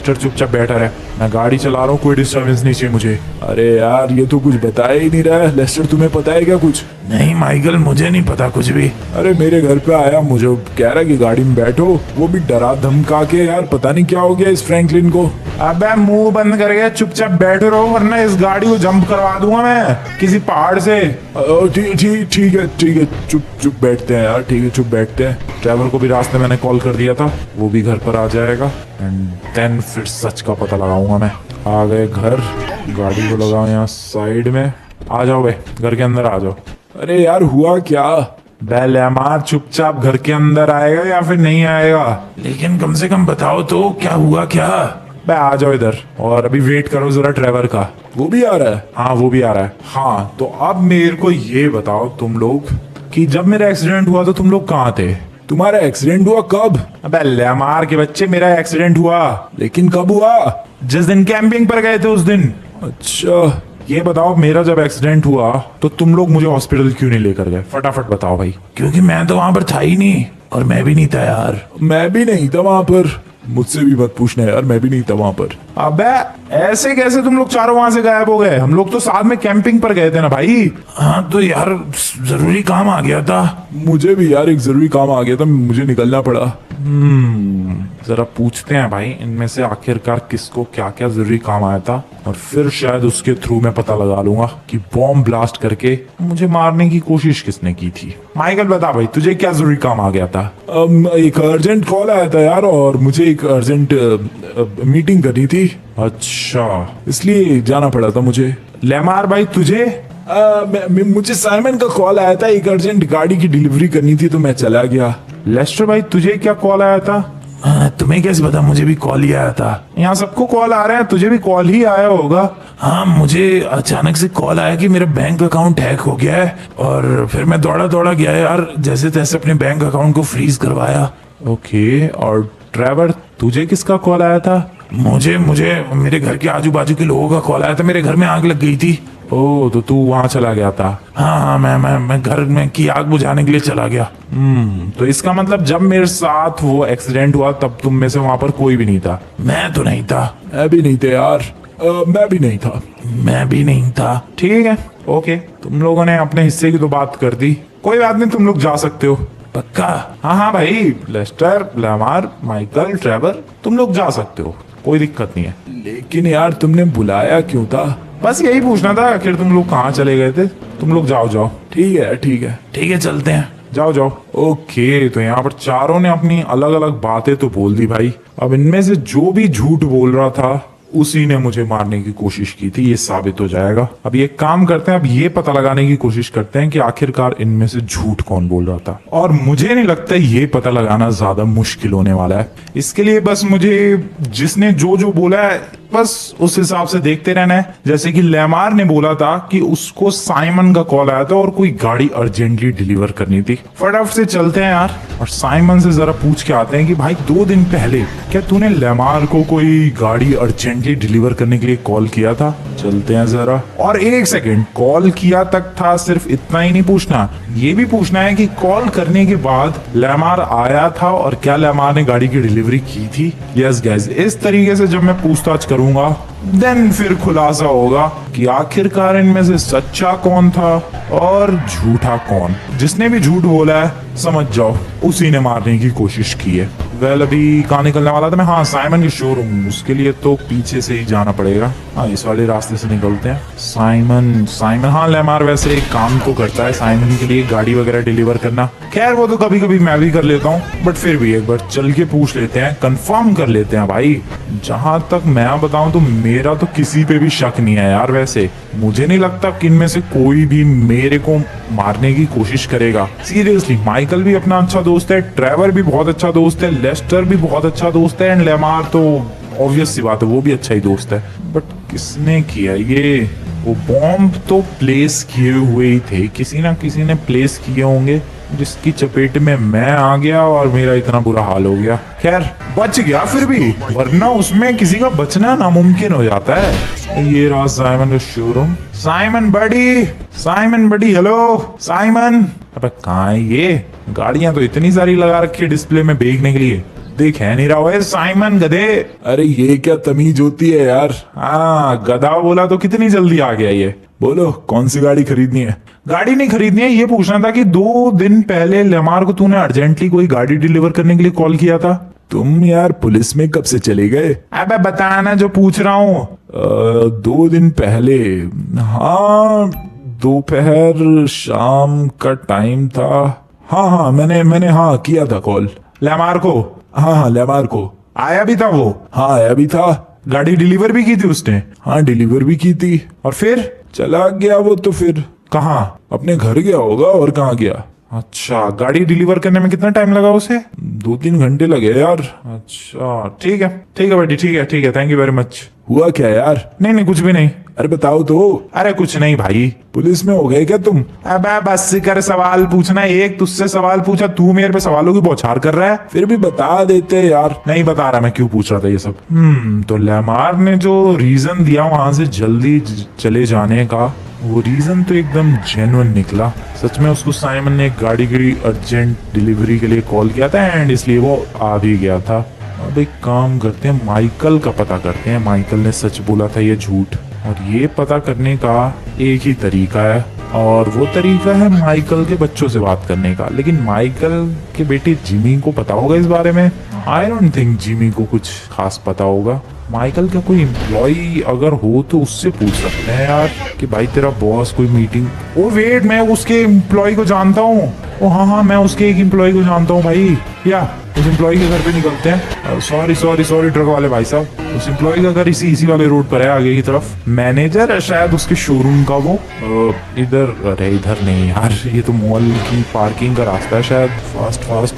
चुपचाप बैठा रहे, मैं गाड़ी चला रहा हूँ, कोई डिस्टर्बेंस नहीं चाहिए मुझे। अरे यार ये तो कुछ बताया ही नहीं रहा है। लेस्टर तुम्हें पता है क्या कुछ? नहीं माइकल, मुझे नहीं पता कुछ भी। अरे मेरे घर पे आया, मुझे कह रहा है कि गाड़ी में बैठो, वो भी डरा धमका के। यार पता नहीं क्या हो गया इस फ्रैंकलिन को। अबे मुंह बंद करके चुपचाप बैठे रहो, वरना इस गाड़ी को जंप करवा दूंगा मैं किसी पहाड़ से। ठीक है, चुप बैठते हैं यार, ठीक है चुप बैठते हैं। ड्राइवर को भी रास्ते मैंने कॉल कर दिया था, वो भी घर पर आ जाएगा एंड देन फिर सच का पता लगाऊंगा मैं। आ गए घर, गाड़ी को लगाओ यहाँ साइड में। आ जाओ बे, घर के अंदर आ जाओ। अरे यार हुआ क्या? लेमार चुपचाप घर के अंदर आएगा या फिर नहीं आएगा? लेकिन कम से कम बताओ तो क्या हुआ क्या? बे आ जाओ इधर, और अभी वेट करो जरा ड्राइवर का। वो भी आ रहा है? हाँ वो भी आ रहा है। हाँ तो अब मेरे को ये बताओ तुम लोग कि जब मेरा एक्सीडेंट हुआ तो तुम लोग कहाँ थे? तुम्हारा एक्सीडेंट हुआ कब? अबे लेमार के बच्चे, मेरा एक्सीडेंट हुआ। लेकिन कब हुआ? जिस दिन कैंपिंग पर गए थे उस दिन। अच्छा ये बताओ, मेरा जब एक्सीडेंट हुआ तो तुम लोग मुझे हॉस्पिटल क्यों नहीं लेकर गए? फटाफट बताओ भाई। क्योंकि मैं तो वहां पर था ही नहीं, और मैं भी नहीं था यार। मैं भी नहीं था वहां पर। मुझसे भी मत पूछना यार, मैं भी नहीं था वहां पर। अबे ऐसे कैसे तुम लोग चारों वहां से गायब हो गए? हम लोग तो साथ में कैंपिंग पर गए थे ना भाई। हाँ तो यार जरूरी काम आ गया था। मुझे भी यार एक जरूरी काम आ गया था, मुझे निकलना पड़ा। जरा पूछते हैं भाई इनमें से आखिरकार किसको क्या क्या जरूरी काम आया था, और फिर शायद उसके थ्रू मैं पता लगा लूंगा कि बॉम्ब ब्लास्ट करके मुझे मारने की कोशिश किसने की थी। माइकल बता भाई, तुझे क्या जरूरी काम आ गया था? एक अर्जेंट कॉल आया था यार, और मुझे एक अर्जेंट मीटिंग करनी थी। अच्छा, इसलिए जाना पड़ा था मुझे। लेमार भाई तुझे? मुझे साइमन का कॉल आया था, एक अर्जेंट गाड़ी की डिलीवरी करनी थी तो मैं चला गया। लेस्टर भाई तुझे क्या कॉल आया था? तुम्हें कैसे पता? मुझे भी कॉल ही आया था। यहाँ सबको कॉल आ रहे हैं, तुझे भी कॉल ही आया होगा। हाँ मुझे अचानक से कॉल आया कि मेरा बैंक अकाउंट हैक हो गया है, और फिर मैं दौड़ा दौड़ा गया यार, जैसे तैसे अपने बैंक अकाउंट को फ्रीज करवाया। ओके, और ड्राइवर तुझे किसका कॉल आया था? मुझे मेरे घर के आजू बाजू के लोगों का कॉल आया था, मेरे घर में आग लग गई थी। ओह, तो तू वहां चला गया था? हाँ, मैं घर में की आग बुझाने के लिए चला गया। तो इसका मतलब जब मेरे साथ वो एक्सीडेंट हुआ तब तुम में से वहां पर कोई भी नहीं था? मैं तो नहीं था। मैं भी नहीं था यार, मैं भी नहीं था। मैं भी नहीं था। ठीक है, ओके, तुम लोगों ने अपने हिस्से की तो बात कर दी, कोई बात नहीं, तुम लोग जा सकते हो। पक्का? हाँ भाई, लेस्टर, लेमार, माइकल, ट्रेवर, तुम लोग जा सकते हो, कोई दिक्कत नहीं है। लेकिन यार तुमने बुलाया क्यों था? बस यही पूछना था, आखिर तुम लोग कहाँ चले गए थे। तुम लोग जाओ। ठीक है चलते हैं। जाओ। ओके, तो यहाँ पर चारों ने अपनी अलग अलग बातें तो बोल दी भाई। अब इनमें से जो भी झूठ बोल रहा था उसी ने मुझे मारने की कोशिश की थी, ये साबित हो जाएगा। अब ये काम करते हैं, अब ये पता लगाने की कोशिश करते हैं कि आखिरकार इनमें से झूठ कौन बोल रहा था। और मुझे नहीं लगता ये पता लगाना ज्यादा मुश्किल होने वाला है। इसके लिए बस मुझे जिसने जो बोला है बस उस हिसाब से देखते रहना है। जैसे कि लेमार ने बोला था कि उसको साइमन का कॉल आया था और कोई गाड़ी अर्जेंटली डिलीवर करनी थी। फटाफट से चलते हैं यार, और साइमन से जरा पूछ के आते हैं कि भाई 2 दिन पहले क्या तूने लेमार को कोई गाड़ी अर्जेंटली डिलीवर करने के लिए कॉल किया था? चलते हैं जरा। और 1 सेकेंड, कॉल किया तक था, सिर्फ इतना ही नहीं पूछना, ये भी पूछना है कि कॉल करने के बाद लेमार आया था और क्या लेमार ने गाड़ी की डिलीवरी की थी? यस गाइस, इस तरीके से जब मैं पूछताछ करूंगा देन फिर खुलासा होगा कि आखिरकार इनमें से सच्चा कौन था और झूठा कौन। जिसने भी झूठ बोला है समझ जाओ उसी ने मारने की कोशिश की है। वेल, अभी कहाँ निकलने वाला था मैं? हाँ, साइमन की शोरूम, उसके लिए तो पीछे से ही जाना पड़ेगा। हाँ, इस वाले रास्ते से निकलते हैं। साइमन, हाँ लेमार वैसे एक काम तो करता है साइमन के लिए, गाड़ी वगैरह डिलीवर करना। खैर वो तो कभी कभी मैं भी कर लेता हूँ, बट फिर भी एक बार चल के पूछ लेते हैं, कंफर्म कर लेते हैं भाई। जहां तक मैं बताऊं तो मेरा तो किसी पे भी शक नहीं है यार। वैसे मुझे नहीं लगता कि इनमें से कोई भी मेरे को मारने की कोशिश करेगा। सीरियसली, माइकल भी अपना अच्छा दोस्त है, ट्रेवर भी बहुत अच्छा दोस्त है, लेस्टर भी बहुत अच्छा दोस्त है, एंड लेमार तो ऑब्वियस सी बात है वो भी अच्छा ही दोस्त है। बट किसने किया ये? वो बॉम्ब तो प्लेस किए हुए ही थे, किसी ना किसी ने प्लेस किए होंगे, जिसकी चपेट में मैं आ गया और मेरा इतना बुरा हाल हो गया। खैर बच गया फिर भी, वरना उसमें किसी का बचना नामुमकिन हो जाता है। ये रहा साइमन का शोरूम। साइमन बडी, हेलो साइमन। अबे कहाँ है ये? गाड़ियां तो इतनी सारी लगा रखी है डिस्प्ले में देखने के लिए। देख है नहीं रहा। ओए साइमन गधे, अरे ये क्या तमीज होती है यार। हाँ गधा बोला तो कितनी जल्दी आ गया ये। बोलो कौन सी गाड़ी खरीदनी है? गाड़ी नहीं खरीदनी है, ये पूछना था कि 2 दिन पहले लेमार को तूने अर्जेंटली कोई गाड़ी डिलीवर करने के लिए कॉल किया था। तुम यार पुलिस में कब से चले गए? अबे बताना जो पूछ रहा हूँ। 2 दिन पहले, हाँ दोपहर शाम का टाइम था। हाँ मैंने हाँ किया था कॉल लेमार को। हाँ लेमार को। आया भी था वो? हाँ आया भी था। गाड़ी डिलीवर भी की थी उसने? हाँ डिलीवर भी की थी। और फिर चला गया वो तो। फिर कहाँ? अपने घर गया होगा, और कहाँ गया? अच्छा, गाड़ी डिलीवर करने में कितना टाइम लगा उसे? 2-3 घंटे लगे यार। अच्छा ठीक है बेटी, ठीक है, थैंक यू वेरी मच। हुआ क्या यार? नहीं कुछ भी नहीं। अरे बताओ तो। अरे कुछ नहीं भाई। पुलिस में हो गए क्या तुम? अबे बस कर सवाल पूछना, एक तुझसे सवाल पूछा, तू मेरे पे सवालों की बौछार कर रहा है। फिर भी बता देते यार। नहीं बता रहा मैं क्यों पूछ रहा था ये सब। तो लेमार ने जो रीजन दिया वहां से जल्दी चले जाने का, वो रीजन तो एकदम जेन्युइन निकला। सच में उसको साइमन ने एक गाड़ी की अर्जेंट डिलीवरी के लिए कॉल किया था एंड इसलिए वो आ भी गया था। अब एक काम करते हैं, माइकल का पता करते हैं। माइकल ने सच बोला था ये झूठ, और ये पता करने का एक ही तरीका है, और वो तरीका है माइकल के बच्चों से बात करने का। लेकिन माइकल के बेटे जिमी को पता होगा इस बारे में? आई डोंट थिंक जिमी को कुछ खास पता होगा। माइकल का कोई एम्प्लॉय अगर हो तो उससे पूछ सकते हैं यार कि भाई तेरा बॉस कोई मीटिंग। ओ वेट, मैं उसके एम्प्लॉय को जानता हूँ। ओ हाँ मैं उसके एक एम्प्लॉय को जानता हूँ भाई। या उस एम्प्लॉय के घर पे निकलते हैं। सॉरी ट्रक वाले भाई साहब, उस एम्प्लॉय का घर इसी वाले रोड पर है, आगे की तरफ। मैनेजर है शायद उसके शोरूम का वो। इधर, अरे इधर नहीं यार, ये तो मॉल की पार्किंग का रास्ता है शायद।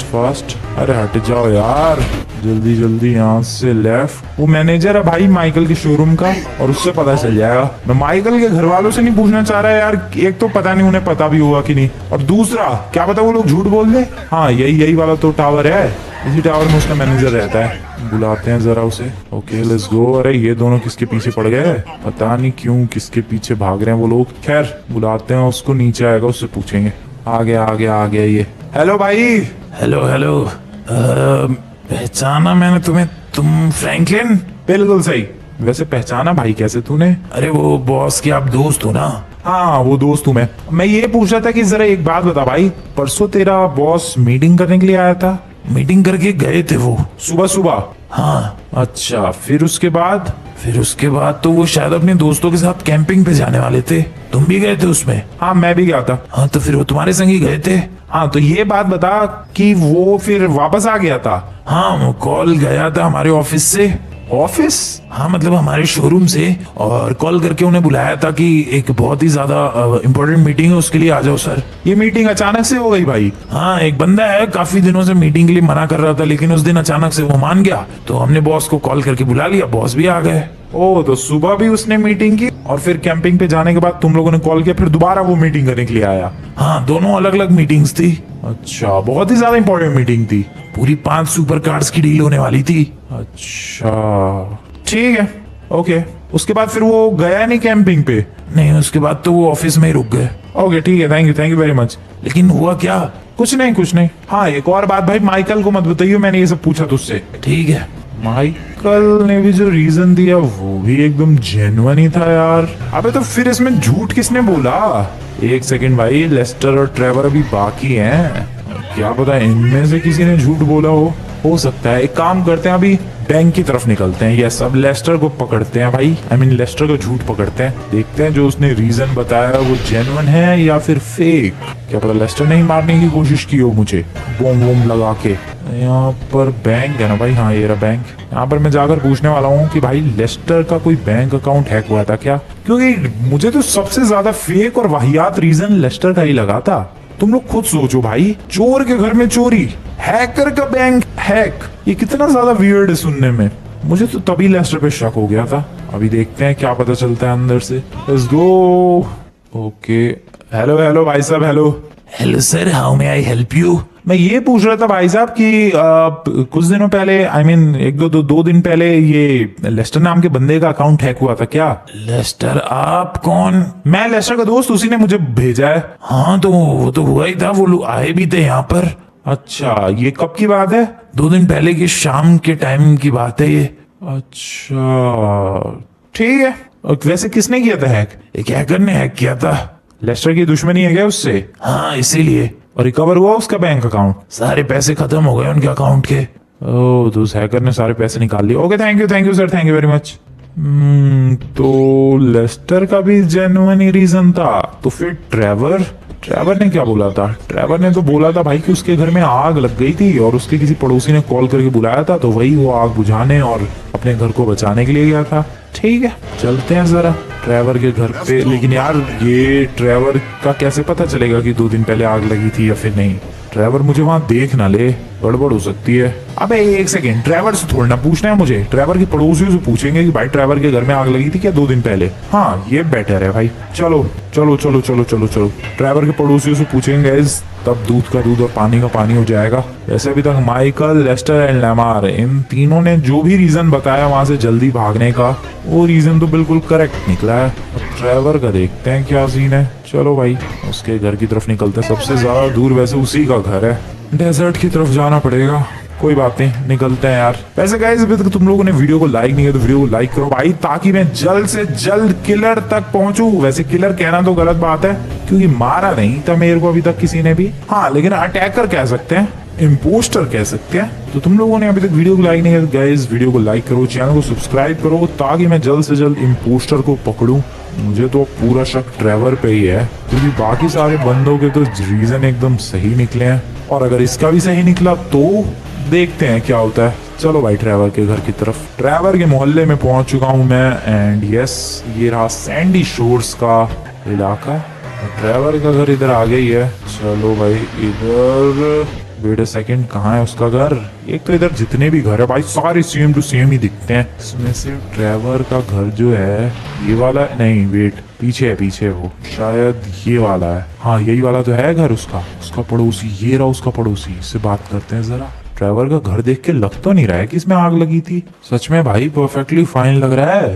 फास्ट अरे हट जाओ यार, जल्दी यहाँ से लेफ्ट। वो मैनेजर है भाई माइकल के शोरूम का, और उससे पता चल जाएगा। मैं माइकल के घर वालों से नहीं पूछना चाह रहा यार, एक तो पता नहीं उन्हें पता भी होगा कि नहीं, और दूसरा क्या पता वो लोग झूठ बोल दे। हाँ यही वाला तो टावर है, इसी टावर में उसका मैनेजर रहता है। बुलाते हैं जरा उसे। Okay let's go. अरे ये दोनों किसके पीछे पड़ गए? पता नहीं क्यों किसके पीछे भाग रहे हैं वो लोग। खैर बुलाते हैं उसको, नीचे आएगा उससे पूछेंगे। आ गया ये। हेलो भाई। हेलो पहचाना मैंने तुम्हें, तुम फ्रैंकलिन? बिल्कुल सही। वैसे पहचाना भाई कैसे तूने? अरे वो बॉस के आप दोस्त हो ना? हाँ वो दोस्त हूँ मैं ये पूछ रहा था कि जरा एक बात बता भाई, परसों तेरा बॉस मीटिंग करने के लिए आया था? मीटिंग करके गए थे वो सुबह? हाँ। अच्छा फिर उसके बाद तो वो शायद अपने दोस्तों के साथ कैंपिंग पे जाने वाले थे। तुम भी गए थे उसमें? हाँ मैं भी गया था। हाँ तो फिर वो तुम्हारे संग ही गए थे? हाँ तो ये बात बता कि वो फिर वापस आ गया था? हाँ वो कॉल गया था हमारे ऑफिस से। ऑफिस? हाँ मतलब हमारे शोरूम से, और कॉल करके उन्हें बुलाया था कि एक बहुत ही ज्यादा इम्पोर्टेंट मीटिंग है, उसके लिए आ जाओ सर। ये मीटिंग अचानक से हो गई भाई? हाँ एक बंदा है काफी दिनों से मीटिंग के लिए मना कर रहा था, लेकिन उस दिन अचानक से वो मान गया, तो हमने बॉस को कॉल करके बुला लिया, बॉस भी आ गए। ओ तो सुबह भी उसने मीटिंग की, और फिर कैंपिंग पे जाने के बाद तुम लोगों ने कॉल किया, फिर दोबारा वो मीटिंग करने के लिए आया? हाँ दोनों अलग अलग मीटिंग्स थी। अच्छा बहुत ही ज्यादा इंपॉर्टेंट मीटिंग थी, पूरी 5 सुपर कार्स की डील होने वाली थी। अच्छा ठीक है ओके। उसके बाद फिर वो गया नहीं कैंपिंग पे? नहीं उसके बाद तो वो ऑफिस में ही रुक गए। ओके ठीक है, थैंक यू वेरी मच। लेकिन हुआ क्या? कुछ नहीं। हाँ एक और बात भाई, माइकल को मत बताइए मैंने ये सब पूछा तुझसे। ठीक है। माइकल ने भी जो रीजन दिया वो भी एकदम जेन्युइन ही था यार। अबे तो फिर इसमें झूठ किसने बोला? एक सेकंड भाई, लेस्टर और ट्रेवर अभी बाकी हैं, क्या पता इनमें से किसी ने झूठ बोला हो सकता है। एक काम करते हैं, अभी बैंक की तरफ निकलते हैं। यस अब लेस्टर को पकड़ते हैं भाई, लेस्टर को झूठ पकड़ते हैं, देखते हैं जो उसने रीजन बताया वो जेन्युइन है या फिर फेक। क्या पता लेस्टर ने ही मारने की कोशिश की हो मुझे बम लगा के। यहाँ पर बैंक है ना भाई? हाँ ये रहा बैंक। यहाँ पर मैं जाकर पूछने वाला हूँ कि भाई लेस्टर का कोई बैंक अकाउंट हैक हुआ था क्या? क्योंकि मुझे तो सबसे ज्यादा फेक और वाहियात रीजन लेस्टर का ही लगा था। तुम लोग खुद सोचो भाई, चोर के घर में चोरी, हैकर का बैंक हैक, ये कितना ज्यादा वियर्ड है सुनने में। मुझे तो तभी लेस्टर पे शक हो गया था। अभी देखते हैं क्या पता चलता है अंदर से। Let's go. ओके हेलो भाई साहब। Hello sir, how may I help you? मैं ये पूछ रहा था भाई साहब कि कुछ दिनों पहले एक दो दिन पहले ये लेस्टर नाम के बंदे का अकाउंट हैक हुआ था क्या? लेस्टर? आप कौन? मैं लेस्टर का दोस्त, उसी ने मुझे भेजा है। हाँ तो वो तो हुआ ही था, वो लोग आए भी थे यहाँ पर। अच्छा, ये कब की बात है? 2 दिन पहले की शाम के टाइम की बात है ये। अच्छा, ठीक है। और वैसे किसने किया था हैक? एक हैकर ने हैक किया था। लेस्टर की दुश्मनी है क्या उससे? हाँ, इसीलिए। और रिकवर हुआ उसका बैंक अकाउंट? सारे पैसे खत्म हो गए उनके अकाउंट के। ओह, तो उस हैकर ने सारे पैसे निकाल लिए। Okay, thank you sir, thank you very much. तो लेस्टर का भी जेन्युइन ही रीजन था। तो फिर ट्रेवर ने क्या बोला था? ट्रेवर ने तो बोला था भाई कि उसके घर में आग लग गई थी और उसके किसी पड़ोसी ने कॉल करके बुलाया था, तो वही वो आग बुझाने और अपने घर को बचाने के लिए गया था। ठीक है, चलते हैं जरा ट्रेवर के घर पे। लेकिन यार, ये ट्रेवर का कैसे पता चलेगा कि 2 दिन पहले आग लगी थी या फिर नहीं? ट्रेवर मुझे वहां देख ना ले, गड़बड़ हो सकती है। अबे एक सेकेंड, ट्रेवर से थोड़ा ना पूछना है मुझे। ट्रेवर के पड़ोसियों से पूछेंगे कि भाई ट्रेवर के घर में आग लगी थी क्या 2 दिन पहले? हाँ, ये बेटर है भाई। चलो चलो चलो चलो चलो चलो, ट्रेवर के पड़ोसियों से पूछेंगे guys, तब दूध का दूध और पानी का पानी हो जाएगा। वैसे अभी तक माइकल, लेस्टर एंड लेमार, इन तीनों ने जो भी रीजन बताया वहां से जल्दी भागने का, वो रीजन तो बिल्कुल करेक्ट निकला है। ट्रेवर का देखते हैं क्या सीन है। चलो भाई, उसके घर की तरफ निकलते हैं। सबसे ज्यादा दूर वैसे उसी का घर है, डेजर्ट की तरफ जाना पड़ेगा। कोई बात नहीं, निकलते हैं यार। वैसे गाइस, अभी तक तुम लोगों ने वीडियो को लाइक नहीं किया तो वीडियो को लाइक करो भाई, ताकि मैं जल्द से जल्द किलर तक पहुंचूं। वैसे किलर कहना तो गलत बात है, क्योंकि मारा नहीं था मेरे को अभी तक किसी ने भी। हाँ, लेकिन अटैकर कह सकते हैं, इम्पोस्टर कह सकते हैं। तो तुम लोगों ने अभी तक वीडियो को लाइक नहीं किया तो गाइस, वीडियो को लाइक करो, चैनल को सब्सक्राइब करो, ताकि मैं जल्द से जल्द इम्पोस्टर को पकड़ूं। मुझे तो पूरा शक ट्रेवर पे ही है, क्योंकि बाकी सारे बंदों के तो रीजन एकदम सही निकले हैं। और अगर इसका भी सही निकला तो देखते हैं क्या होता है। चलो भाई, ट्रेवर के घर की तरफ। ट्रेवर के मोहल्ले में पहुंच चुका हूं मैं, एंड यस, ये रहा सैंडी शोर्स का इलाका। ट्रेवर का घर इधर आ गई है। चलो भाई, इधर वेट अ सेकंड, कहाँ है उसका घर? एक तो इधर जितने भी घर है भाई, सारे सेम टू सेम ही दिखते हैं। इसमें से ट्रेवर का घर जो है, ये वाला नहीं, वेट, पीछे वो शायद ये वाला है। हाँ, यही वाला तो है घर उसका पड़ोसी। ये रहा उसका पड़ोसी, इससे बात करते हैं जरा। ट्रेवर का घर देख के लग तो नहीं रहा है कि इसमें आग लगी थी। सच में भाई, परफेक्टली फाइन लग रहा है।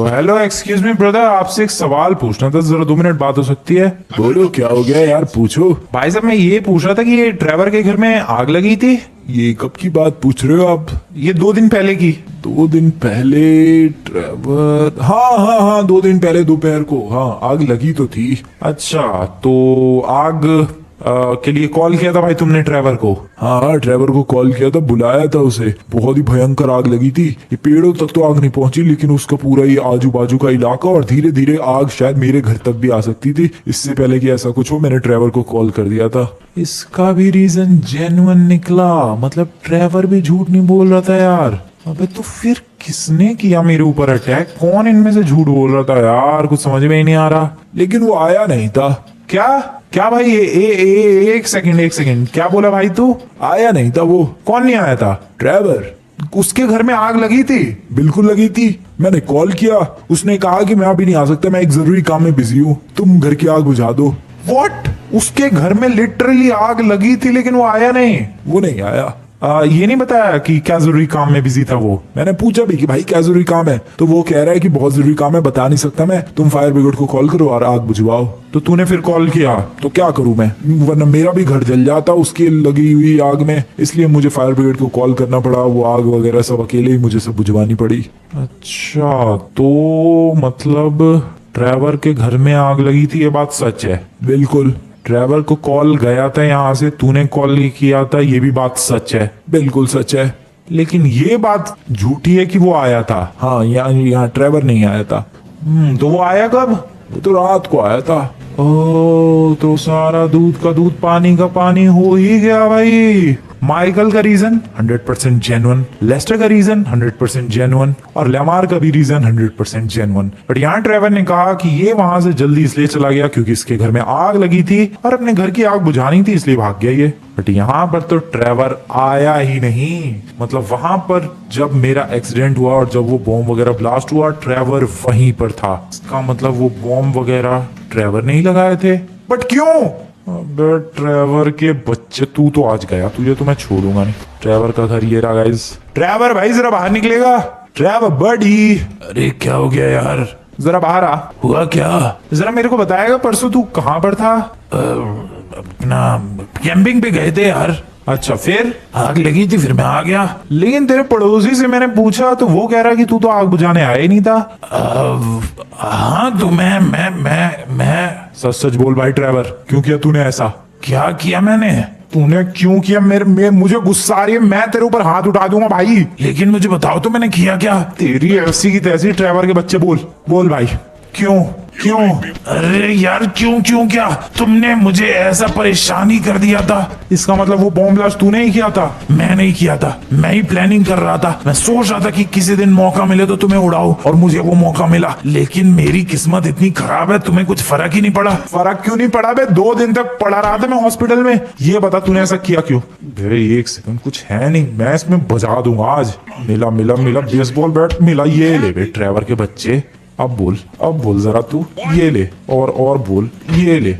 हेलो, एक्सक्यूज मी ब्रदर, आपसे एक सवाल पूछना था, जरा 2 मिनट बात हो सकती है? बोलो, क्या हो गया यार, पूछो। भाई साहब, मैं ये पूछ रहा था कि ये ट्रेवर के घर में आग लगी थी। ये कब की बात पूछ रहे हो आप? ये 2 दिन पहले की। 2 दिन पहले ट्रेवर, हाँ, 2 दिन पहले दोपहर को, हाँ, आग लगी तो थी। अच्छा, तो आग के लिए कॉल किया था भाई तुमने ट्रेवर को? हाँ, ट्रेवर को कॉल किया था, बुलाया था उसे। बहुत ही भयंकर आग लगी थी। ये पेड़ों तक तो आग नहीं पहुंची, लेकिन उसका पूरा ये आजू बाजू का इलाका, और धीरे धीरे आग शायद मेरे घर तक भी आ सकती थी। इससे पहले कि ऐसा कुछ हो, मैंने ट्रेवर को कॉल कर दिया था। इसका भी रीजन जेन्युइन निकला, मतलब ट्रेवर भी झूठ नहीं बोल रहा था यार। अबे तो फिर किसने किया मेरे ऊपर अटैक? कौन इनमें से झूठ बोल रहा था यार? कुछ समझ में ही नहीं आ रहा। लेकिन वो आया नहीं था। क्या भाई? एक सेकंड, क्या बोला भाई तू? आया नहीं था वो। कौन नहीं आया था? ट्रेवर। उसके घर में आग लगी थी? बिल्कुल लगी थी। मैंने कॉल किया, उसने कहा कि मैं अभी नहीं आ सकता, मैं एक जरूरी काम में बिजी हूँ, तुम घर की आग बुझा दो। व्हाट? उसके घर में लिटरली आग लगी थी, लेकिन वो आया नहीं? वो नहीं आया। ये नहीं बताया कि क्या जरूरी काम में बिजी था वो? मैंने पूछा भी कि भाई क्या जरूरी काम है, तो वो कह रहा है कि बहुत जरूरी काम है, बता नहीं सकता मैं, तुम फायर ब्रिगेड को कॉल करो और आग बुझवाओ। तो तूने फिर कॉल किया? तो क्या करूं मैं, वरना मेरा भी घर जल जाता उसकी लगी हुई आग में, इसलिए मुझे फायर ब्रिगेड को कॉल करना पड़ा। वो आग वगैरह सब अकेले ही मुझे सब बुझवानी पड़ी। अच्छा, तो मतलब ट्रेवर के घर में आग लगी थी, ये बात सच है? बिल्कुल। ट्रेवर को कॉल गया था यहाँ से, तूने कॉल नहीं किया था, ये भी बात सच है? बिल्कुल सच है। लेकिन ये बात झूठी है कि वो आया था? हाँ, यहाँ ट्रेवर नहीं आया था। तो वो आया कब? वो तो रात को आया था। ओ, तो सारा दूध का दूध पानी का पानी हो ही गया भाई। माइकल का रीजन 100% जेन्युइन, लेस्टर का रीजन 100% जेन्युइन, और लेमार का भी रीजन 100% जेन्युइन। बट यहाँ ट्रेवर ने कहा कि ये वहां से जल्दी इसलिए चला गया क्योंकि इसके घर में आग लगी थी और अपने घर की आग बुझानी थी, इसलिए भाग गया ये। बट यहाँ पर तो ट्रेवर आया ही नहीं। मतलब वहां पर जब मेरा एक्सीडेंट हुआ और जब वो बॉम्ब वगैरह ब्लास्ट हुआ, ट्रेवर वहीं पर था। इसका मतलब वो बॉम्ब वगैरह ट्रेवर ने ही लगाए थे। बट क्यों? अबे ट्रेवर के बच्चे, तू तो आज गया, तुझे तो मैं छोड़ूंगा नहीं। ट्रेवर का घर ये रहा गाइस। ट्रेवर भाई जरा बाहर निकलेगा? ट्रेवर बडी। अरे क्या हो गया यार, जरा बाहर आ। हुआ क्या? जरा मेरे को बताएगा परसों तू कहाँ पर था? अपना कैंपिंग पे गए थे यार। अच्छा, फिर आग लगी थी, फिर मैं आ गया। लेकिन तेरे पड़ोसी से मैंने पूछा तो वो कह रहा कि तू तो आग बुझाने आया ही नहीं था। हाँ तो मैं सच सच बोल भाई ट्रेवर, क्यों किया तूने ऐसा? क्या किया मैंने? तूने क्यों किया? मुझे गुस्सा आ रही है, मैं तेरे ऊपर हाथ उठा दूंगा भाई। लेकिन मुझे बताओ तो मैंने किया क्या? तेरी ऐसी की तैसी ट्रेवर के बच्चे, बोल भाई क्यों? अरे यार क्यों क्या? तुमने मुझे ऐसा परेशानी कर दिया था। इसका मतलब वो बॉम्ब ब्लास्ट तूने ही किया था? मैं नहीं किया था, मैं ही प्लानिंग कर रहा था। मैं सोच रहा था कि किसी दिन मौका मिले तो तुम्हें उड़ाऊं, और मुझे वो मौका मिला। लेकिन मेरी किस्मत इतनी खराब है, तुम्हें कुछ फर्क ही नहीं पड़ा। फर्क क्यों नहीं पड़ा बे? 2 दिन तक पड़ा रहा था मैं हॉस्पिटल में। ये बता तूने ऐसा किया क्यों? बे 1 सेकंड, कुछ है नहीं, मैं इसमें बजा दूंगा आज। मिला बेसबॉल बैट मिला, ये ले बे ट्रेवर के बच्चे। अब बोल जरा तू, ये ले, और बोल, ये ले,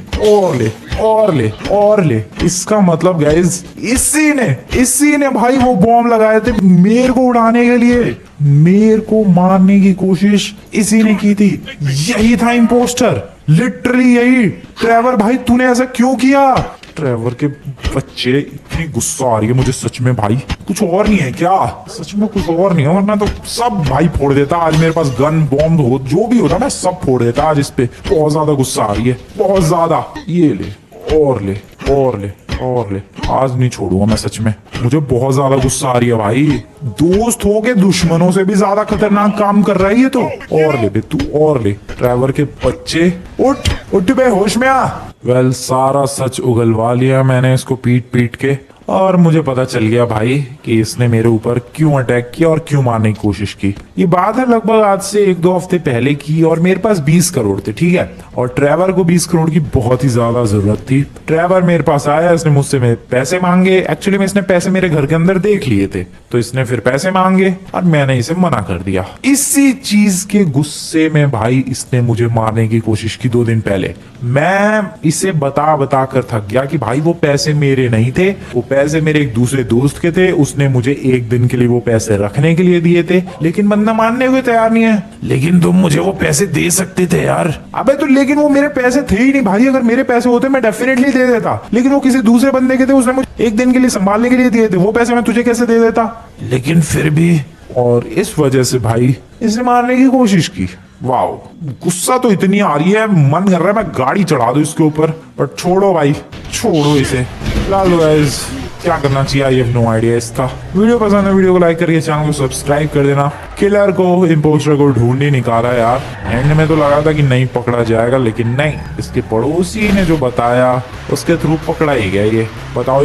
और ले। इसका मतलब गाइस इसी ने भाई वो बॉम्ब लगाए थे मेरे को उड़ाने के लिए, मेरे को मारने की कोशिश इसी ने की थी। यही था इम्पोस्टर, लिटरली यही। ट्रेवर भाई तूने ऐसा क्यों किया? ट्रेवर के बच्चे, इतनी गुस्सा आ रही है मुझे सच में भाई। कुछ और नहीं है क्या? सच में कुछ और नहीं है, वरना तो सब भाई फोड़ देता आज। मेरे पास गन बॉम्ब हो जो भी होता मैं सब फोड़ देता आज इस पे। बहुत ज्यादा गुस्सा आ रही है, बहुत ज्यादा। ये ले, और ले। आज नहीं छोड़ूंगा मैं सच में, मुझे बहुत ज्यादा गुस्सा आ रही है भाई। दोस्त हो के दुश्मनों से भी ज्यादा खतरनाक काम कर रही है तो। और ले बे तू, और ले। ट्रेवर के बच्चे, उठ बे, होश में आ। वेल, सारा सच उगलवा लिया मैंने इसको पीट के, और मुझे पता चल गया भाई कि इसने मेरे ऊपर क्यों अटैक किया और क्यों मारने की कोशिश की। ये बात है लगभग आज से 1-2 हफ्ते पहले की, और मेरे पास 20 करोड़ थे, ठीक है। और ट्रेवर को 20 करोड़ की बहुत ही ज्यादा जरूरत थी। ट्रेवर मेरे पास आया, इसने मुझसे मेरे पैसे मांगे। एक्चुअली में इसने पैसे मेरे घर के अंदर देख लिए थे, तो इसने फिर पैसे मांगे और मैंने इसे मना कर दिया। इसी चीज के गुस्से में भाई इसने मुझे मारने की कोशिश की 2 दिन पहले। मैं इसे बता कर थक गया कि भाई वो पैसे मेरे नहीं थे, वो पैसे मेरे एक दूसरे दोस्त के थे। उसने मुझे 1 दिन के लिए वो पैसे रखने के लिए दिए थे, लेकिन बंदा मानने को तैयार नहीं है। लेकिन तुम मुझे वो पैसे दे सकते थे यार। अबे तो लेकिन वो मेरे पैसे थे ही नहीं भाई। अगर मेरे पैसे होते मैं डेफिनेटली दे देता, लेकिन वो किसी दूसरे बंदे के थे। उसने मुझे 1 दिन के लिए संभालने के लिए दिए थे, वो पैसे मैं तुझे कैसे दे देता? लेकिन फिर भी, और इस वजह से भाई इसने मारने की कोशिश की। वाओ, गुस्सा तो इतनी आ रही है, मन कर रहा है मैं गाड़ी चढ़ा दूं इसके ऊपर, पर छोड़ो भाई, छोड़ो इसे। लो गाइस, क्या करना चाहिए, आई हैव नो आइडिया इसका। वीडियो पसंद है, वीडियो को लाइक करके चैनल को सब्सक्राइब कर देना। किलर को, इम्पोस्टर को ढूंढ ही निकाला यार। एंड में तो लगा था कि नहीं पकड़ा जाएगा, लेकिन नहीं, इसके पड़ोसी ने जो बताया उसके थ्रू पकड़ा ही गया ये। बताओ